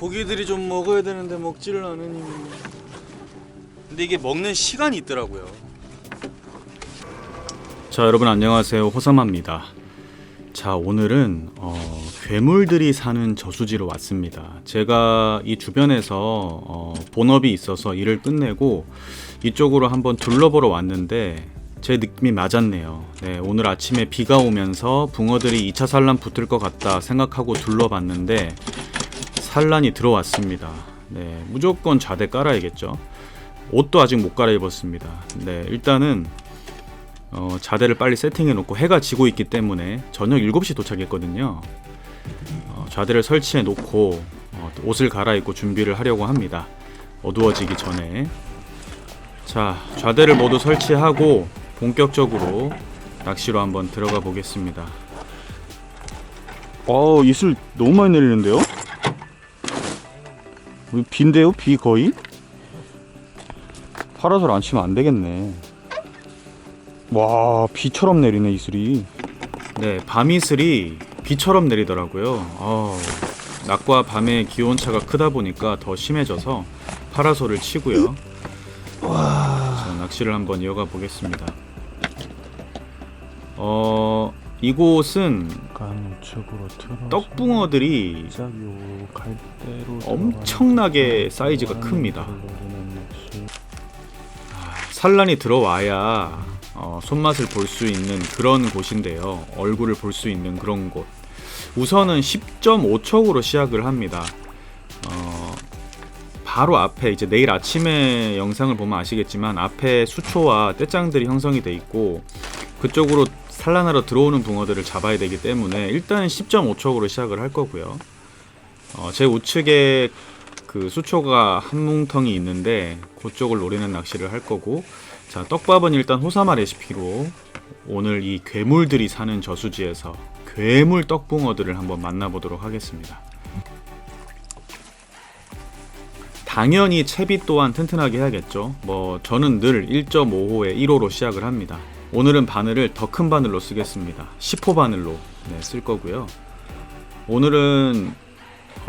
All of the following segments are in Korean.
고기들이 좀 먹어야 되는데 먹지를 않으니. 근데 이게 먹는 시간이 있더라고요. 자, 여러분 안녕하세요. 호사마입니다. 자, 오늘은 괴물들이 사는 저수지로 왔습니다. 제가 이 주변에서 본업이 있어서 일을 끝내고 이쪽으로 한번 둘러보러 왔는데 제 느낌이 맞았네요. 네, 오늘 아침에 비가 오면서 붕어들이 2차 산란 붙을 것 같다 생각하고 둘러봤는데 산란이 들어왔습니다. 네, 무조건 좌대 깔아야겠죠. 옷도 아직 못 갈아입었습니다. 네, 일단은 자대를 빨리 세팅해 놓고 해가 지고 있기 때문에 저녁 7시 도착했거든요. 자대를 설치해 놓고 옷을 갈아입고 준비를 하려고 합니다. 어두워지기 전에. 자, 좌대를 모두 설치하고 본격적으로 낚시로 한번 들어가 보겠습니다. 이슬 너무 많이 내리는데요? 비인데요? 비 거의? 파라솔 안 치면 안 되겠네. 와, 비처럼 내리네 이슬이. 네, 밤이슬이 비처럼 내리더라고요. 낮과 밤의 기온차가 크다 보니까 더 심해져서 파라솔을 치고요. 자, 낚시를 한번 이어가 보겠습니다. 이곳은 떡붕어들이 엄청나게 사이즈가 큽니다. 산란이 들어와야 손맛을 볼 수 있는 그런 곳인데요. 얼굴을 볼 수 있는 그런 곳. 우선은 10.5척으로 시작을 합니다. 바로 앞에 이제 내일 아침에 영상을 보면 아시겠지만 앞에 수초와 떼짱들이 형성이 돼 있고 그쪽으로 산란하러 들어오는 붕어들을 잡아야 되기 때문에 일단은 10.5척으로 시작을 할 거고요. 제 우측에 그 수초가 한 뭉텅이 있는데 그쪽을 노리는 낚시를 할 거고, 자, 떡밥은 일단 호사마 레시피로 오늘 이 괴물들이 사는 저수지에서 괴물 떡붕어들을 한번 만나보도록 하겠습니다. 당연히 채비 또한 튼튼하게 해야겠죠. 저는 늘 1.5호에 1호로 시작을 합니다. 오늘은 바늘을 더 큰 바늘로 쓰겠습니다. 10호 바늘로 쓸 거고요. 오늘은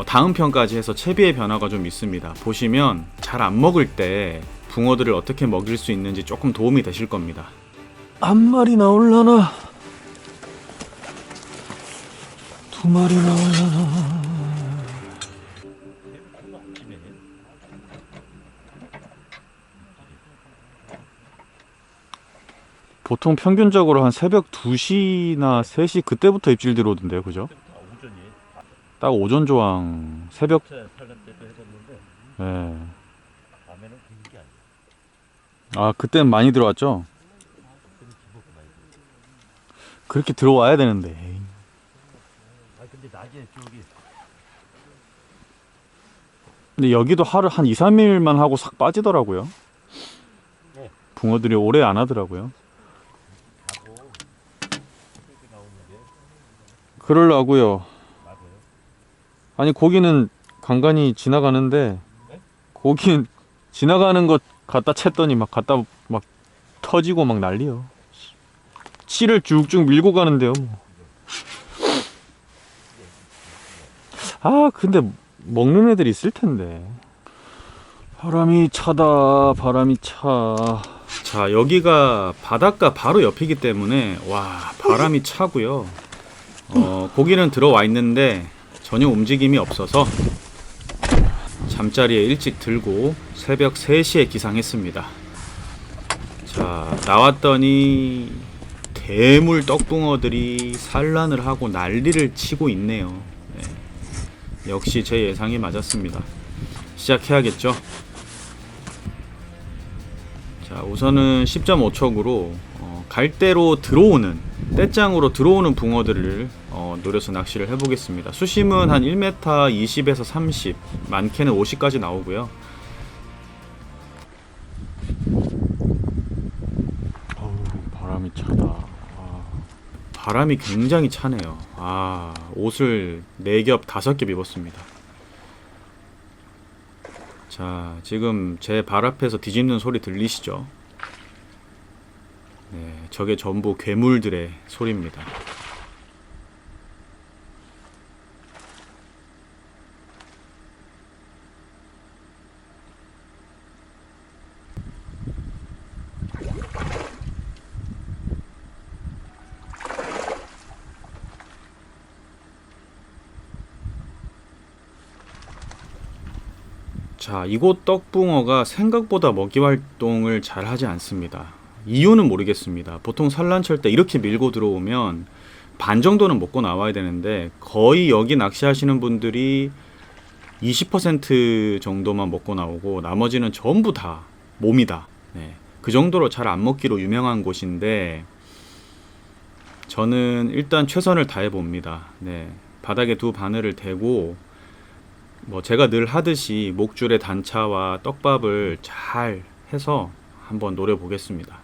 다음 편까지 해서 채비의 변화가 좀 있습니다. 보시면 잘 안 먹을 때 붕어들을 어떻게 먹일 수 있는지 조금 도움이 되실 겁니다. 한 마리 나올라나? 두 마리 나올라나? 보통 평균적으로 한 새벽 2시나 3시 그때부터 입질 들어오던데요, 그죠? 딱 오전 조항 새벽. 네. 그땐 많이 들어왔죠? 그렇게 들어와야 되는데. 근데 여기도 하루 한 2, 3일만 하고 싹 빠지더라고요. 붕어들이 오래 안 하더라고요. 그러려고요. 아니, 고기는 간간히 지나가는데 고기는 지나가는 것 갖다 챘더니 막 터지고 막 난리요. 치를 쭉쭉 밀고 가는데요. 근데 먹는 애들이 있을 텐데. 바람이 차다. 바람이 차. 자, 여기가 바닷가 바로 옆이기 때문에 바람이 차고요. 고기는 들어와 있는데 전혀 움직임이 없어서 잠자리에 일찍 들고 새벽 3시에 기상했습니다. 자, 나왔더니 대물 떡붕어들이 산란을 하고 난리를 치고 있네요. 역시 제 예상이 맞았습니다. 시작해야겠죠. 자, 우선은 10.5척으로 갈대로 들어오는, 떼짱으로 들어오는 붕어들을 노려서 낚시를 해보겠습니다. 수심은 한 1m 20에서 30, 많게는 50까지 나오고요. 바람이 차다. 바람이 굉장히 차네요. 옷을 4겹, 5겹 입었습니다. 자, 지금 제 발 앞에서 뒤집는 소리 들리시죠? 네, 저게 전부 괴물들의 소리입니다. 자, 이곳 떡붕어가 생각보다 먹이 활동을 잘 하지 않습니다. 이유는 모르겠습니다. 보통 산란철 때 이렇게 밀고 들어오면 반 정도는 먹고 나와야 되는데 거의 여기 낚시하시는 분들이 20% 정도만 먹고 나오고 나머지는 전부 다 몸이다. 네. 그 정도로 잘 안 먹기로 유명한 곳인데 저는 일단 최선을 다해 봅니다. 네. 바닥에 두 바늘을 대고 뭐 제가 늘 하듯이 목줄에 단차와 떡밥을 잘 해서 한번 노려 보겠습니다.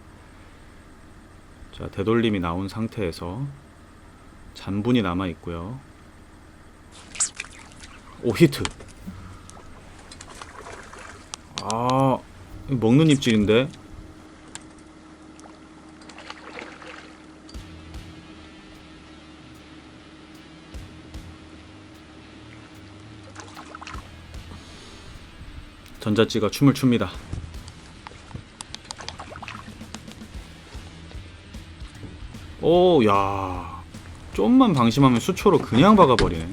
자, 되돌림이 나온 상태에서 잔분이 남아 있고요. 오, 히트. 아, 먹는 입질인데. 전자찌가 춤을 춥니다. 오, 야, 좀만 방심하면 수초로 그냥 박아버리네.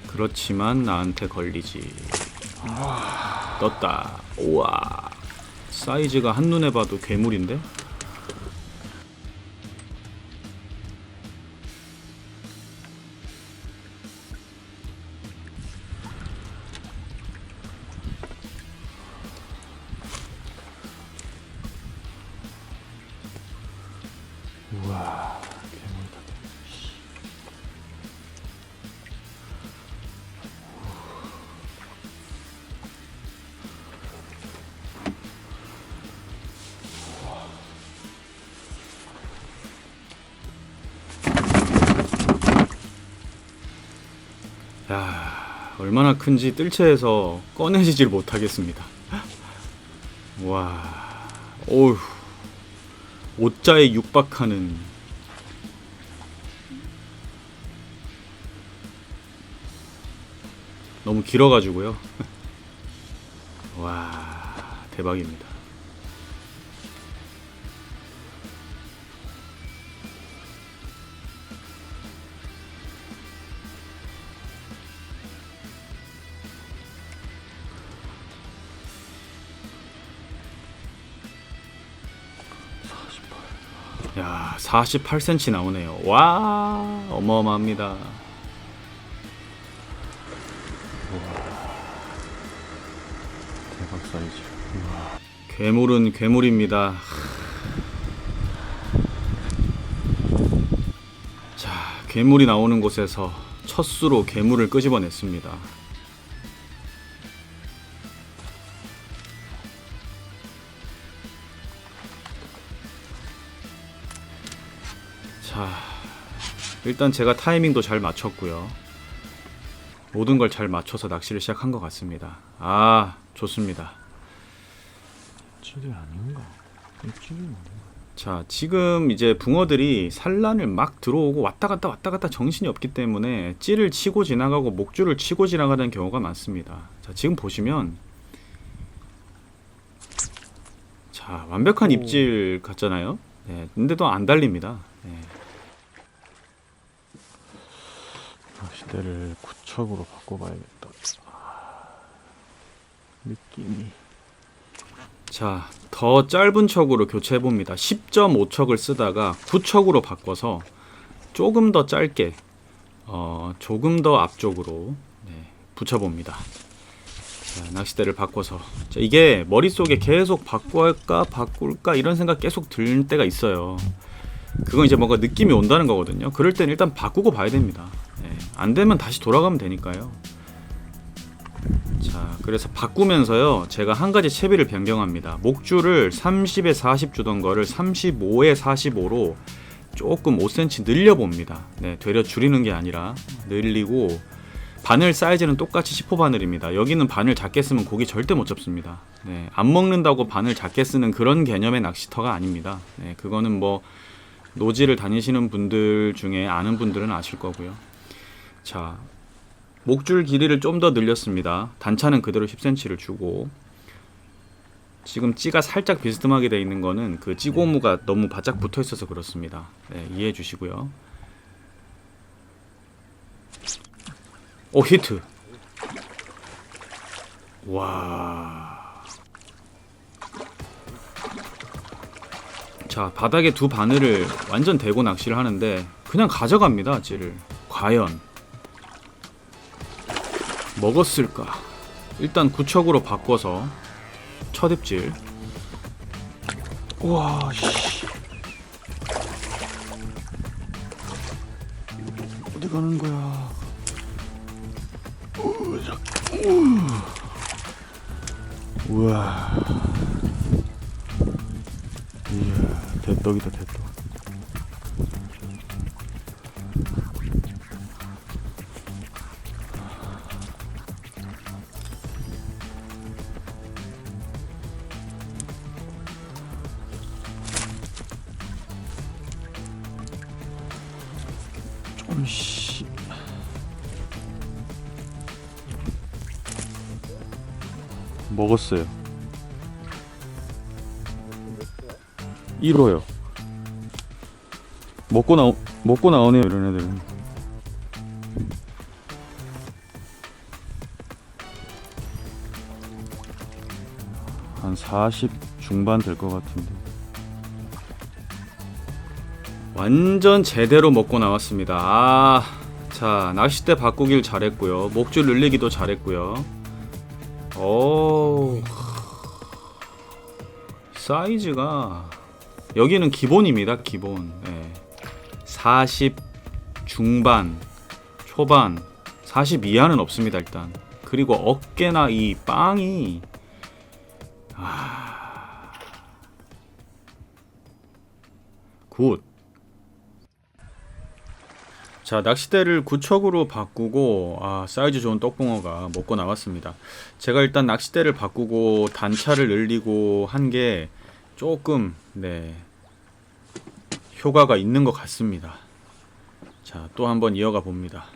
그렇지만 나한테 걸리지. 떴다. 우와, 사이즈가 한눈에 봐도 괴물인데? 우와, 괴물다. 야, 얼마나 큰지 뜰채에서 꺼내지질 못하겠습니다. 와, 오우, 오자에 육박하는. 너무 길어가지고요. 와, 대박입니다. 야, 48cm 나오네요. 와, 어마어마합니다. 대박 사이즈. 우와. 괴물은 괴물입니다. 자, 괴물이 나오는 곳에서 첫 수로 괴물을 끄집어냈습니다. 자, 일단 제가 타이밍도 잘 맞췄고요. 모든 걸 잘 맞춰서 낚시를 시작한 것 같습니다. 아, 좋습니다. 입질이 아닌가? 입질이 아닌가? 자, 지금 이제 붕어들이 산란을 막 들어오고 왔다 갔다 정신이 없기 때문에 찌를 치고 지나가고 목줄을 치고 지나가는 경우가 많습니다. 자, 지금 보시면 자, 완벽한 입질 같잖아요. 네, 근데도 안 달립니다. 네. 낚싯대를 구척으로 바꿔봐야겠다. 느낌이. 자, 더 짧은 척으로 교체해 봅니다. 10.5척을 쓰다가 9척으로 바꿔서 조금 더 짧게, 조금 더 앞쪽으로 붙여봅니다. 자, 낚싯대를 바꿔서. 자, 이게 머릿속에 계속 바꿀까 이런 생각 계속 들 때가 있어요. 그건 이제 뭔가 느낌이 온다는 거거든요. 그럴 땐 일단 바꾸고 봐야 됩니다. 안 되면 다시 돌아가면 되니까요. 자, 그래서 바꾸면서요, 제가 한 가지 채비를 변경합니다. 목줄을 30에 40 주던 거를 35에 45로 조금 5cm 늘려봅니다. 네, 되려 줄이는 게 아니라 늘리고, 바늘 사이즈는 똑같이 10호 바늘입니다. 여기는 바늘 작게 쓰면 고기 절대 못 잡습니다. 네, 안 먹는다고 바늘 작게 쓰는 그런 개념의 낚시터가 아닙니다. 네, 그거는 뭐 노지를 다니시는 분들 중에 아는 분들은 아실 거고요. 자, 목줄 길이를 좀 더 늘렸습니다. 단차는 그대로 10cm를 주고, 지금 찌가 살짝 비스듬하게 되어 있는 거는 그 찌고무가 너무 바짝 붙어 있어서 그렇습니다. 네, 이해해 주시고요. 오, 히트. 와. 자, 바닥에 두 바늘을 완전 대고 낚시를 하는데 그냥 가져갑니다, 찌를. 과연 먹었을까? 일단 구척으로 바꿔서 첫 입질. 와, 씨. 어디 가는 거야? 우와. 이야, 대떡이다, 대떡. 좀 씨. 먹었어요. 1호요. 먹고 나오네요, 이런 애들은. 한 40 중반 될 것 같은데. 완전 제대로 먹고 나왔습니다. 아, 자, 낚싯대 바꾸길 잘했고요. 목줄 늘리기도 잘했고요. 오, 사이즈가 여기는 기본입니다. 기본. 네. 40 중반, 초반, 40 이하는 없습니다. 일단. 그리고 어깨나 이 빵이 굿. 자, 낚싯대를 구척으로 바꾸고 사이즈 좋은 떡붕어가 먹고 나왔습니다. 제가 일단 낚싯대를 바꾸고 단차를 늘리고 한 게 조금 효과가 있는 것 같습니다. 자, 또 한번 이어가 봅니다.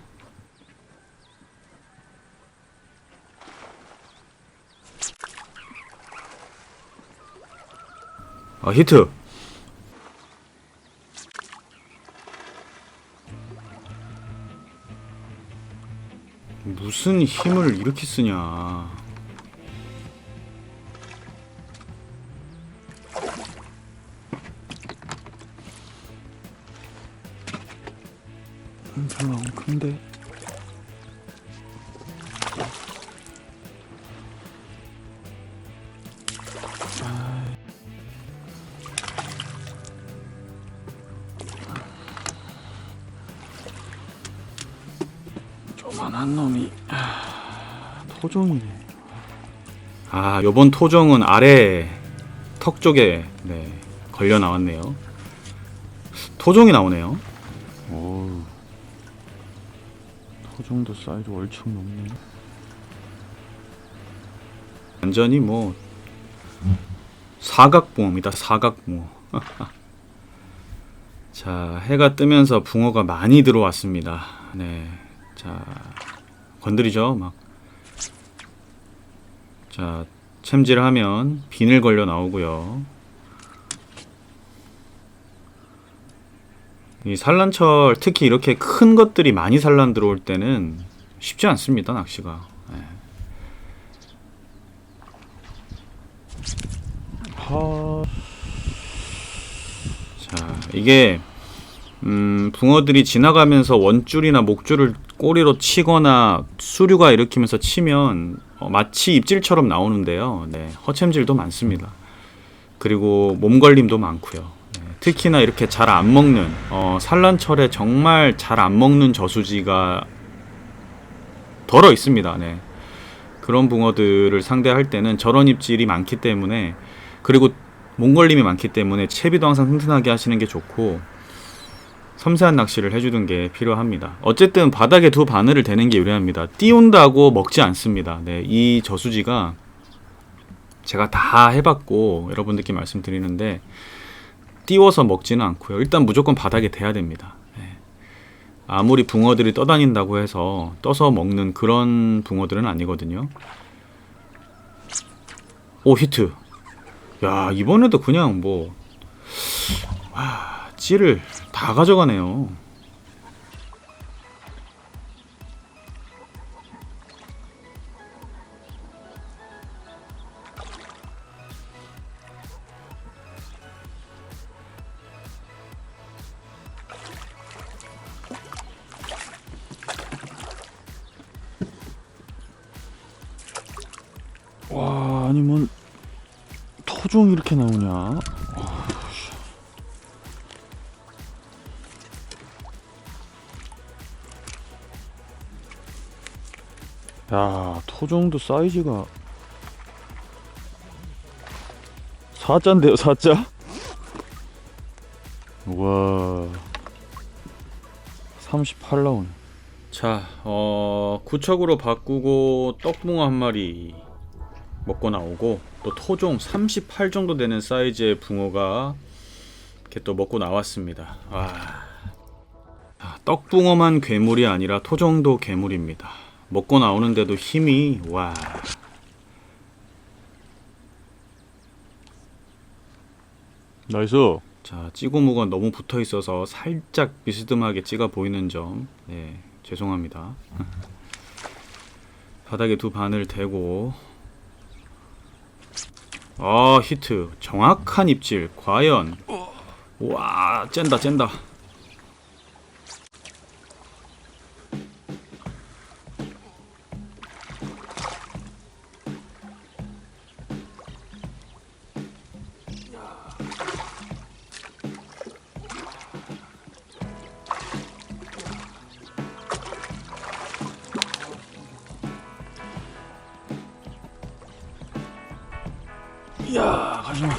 히트. 무슨 힘을 이렇게 쓰냐. 별로 안 큰데. 조만한 놈이 토종이네. 요번 토종은 아래 턱 쪽에 걸려 나왔네요. 토종이 나오네요. 오, 토종도 사이즈 얼청 높네. 완전히 뭐 사각붕어입니다. 사각붕어. 자, 해가 뜨면서 붕어가 많이 들어왔습니다. 네, 자, 건드리죠, 막. 자, 챔질하면 비늘 걸려 나오고요. 이 산란철, 특히 이렇게 큰 것들이 많이 산란 들어올 때는 쉽지 않습니다, 낚시가. 네. 자, 이게 붕어들이 지나가면서 원줄이나 목줄을 꼬리로 치거나 수류가 일으키면서 치면 마치 입질처럼 나오는데요. 허챔질도 많습니다. 그리고 몸걸림도 많고요. 특히나 이렇게 잘 안 먹는 산란철에 정말 잘 안 먹는 저수지가 덜어 있습니다. 그런 붕어들을 상대할 때는 저런 입질이 많기 때문에, 그리고 몸걸림이 많기 때문에 채비도 항상 튼튼하게 하시는 게 좋고 섬세한 낚시를 해주는 게 필요합니다. 어쨌든 바닥에 두 바늘을 대는 게 유리합니다. 띄운다고 먹지 않습니다. 이 저수지가 제가 다 해봤고 여러분들께 말씀드리는데 띄워서 먹지는 않고요. 일단 무조건 바닥에 대야 됩니다. 아무리 붕어들이 떠다닌다고 해서 떠서 먹는 그런 붕어들은 아니거든요. 오, 히트. 야, 이번에도 그냥 뭐 찌를 다 가져가네요. 아니 뭔 토종 이렇게 나오냐? 야, 토종도 사이즈가 4자인데요, 4자? 와, 38 나오네. 자, 구척으로 바꾸고 떡붕어 한 마리 먹고 나오고, 또 토종 38 정도 되는 사이즈의 붕어가 이렇게 또 먹고 나왔습니다. 와, 떡붕어만 괴물이 아니라 토종도 괴물입니다. 먹고 나오는데도 힘이, 와. 나이스. 자, 찌고무가 너무 붙어 있어서 살짝 비스듬하게 찍어 보이는 점, 예, 죄송합니다. 바닥에 두 바늘 대고, 히트, 정확한 입질, 과연, 와, 쨘다. 야, 가지마.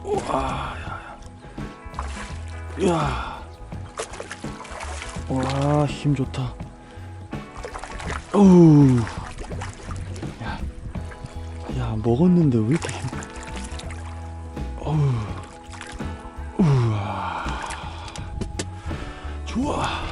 우와, 야. 와, 힘 좋다. 어우. 야, 먹었는데 왜 이렇게 힘. 어우. 우와. 좋아.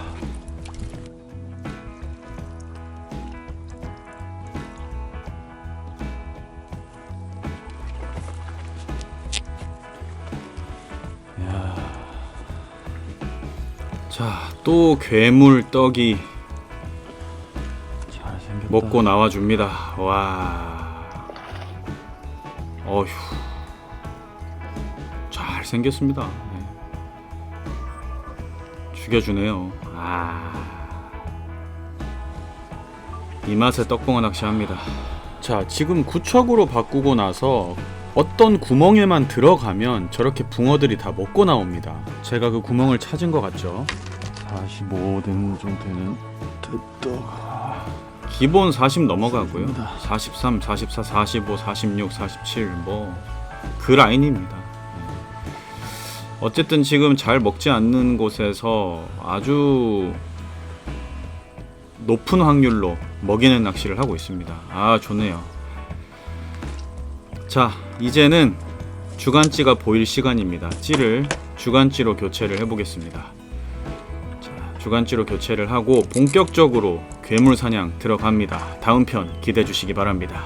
자, 또 괴물 떡이 잘생겼다. 먹고 나와줍니다. 와, 어휴, 잘생겼습니다. 네. 죽여주네요. 이 맛에 떡붕어 낚시합니다. 자, 지금 구척으로 바꾸고 나서 어떤 구멍에만 들어가면 저렇게 붕어들이 다 먹고 나옵니다. 제가 그 구멍을 찾은 것 같죠? 45 되는 정도는 됐다. 기본 40 넘어가고요. 맞습니다. 43, 44, 45, 46, 47 뭐 그 라인입니다. 어쨌든 지금 잘 먹지 않는 곳에서 아주 높은 확률로 먹이는 낚시를 하고 있습니다. 아, 좋네요. 자, 이제는 주간찌가 보일 시간입니다. 찌를 주간찌로 교체를 해보겠습니다. 자, 주간찌로 교체를 하고 본격적으로 괴물 사냥 들어갑니다. 다음 편 기대해 주시기 바랍니다.